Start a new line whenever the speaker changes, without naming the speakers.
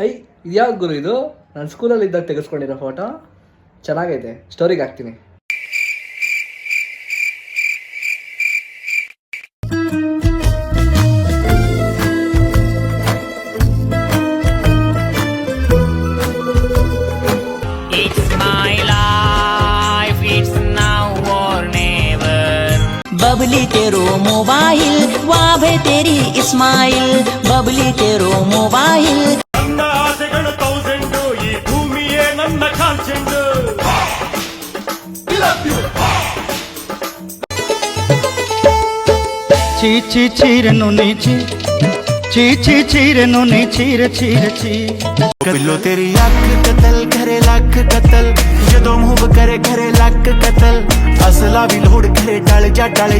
I ಇದ್ಯಾವ್ದು ಗುರು ಇದು? ನಾನು ಸ್ಕೂಲಲ್ಲಿ ಇದ್ದಾಗ ತೆಗೆಸ್ಕೊಂಡಿರೋ ಫೋಟೋ. ಚೆನ್ನಾಗೈತೆ, ಸ್ಟೋರಿಗೆ ಹಾಕ್ತೀನಿ.
बबली तेरो मोबाइल वाभे तेरी इस्माइल बबली तेरो मोबाइल
ನನ್ನ ಆಸೆಗಳು 1000 ಈ ಭೂಮಿಯೇ ನನ್ನ ಕಾನ್ಸೆಂಟ್
ಚೀಚಿ ಚೀರನು ನೀಚಿ चीची चीरे नी चीर चीर ची
बिल्लो तेरी अख कतल घरे लख कतल जदों मुंह करे घरे लख कतल असला भी लोड़ घरे डाल जा डाले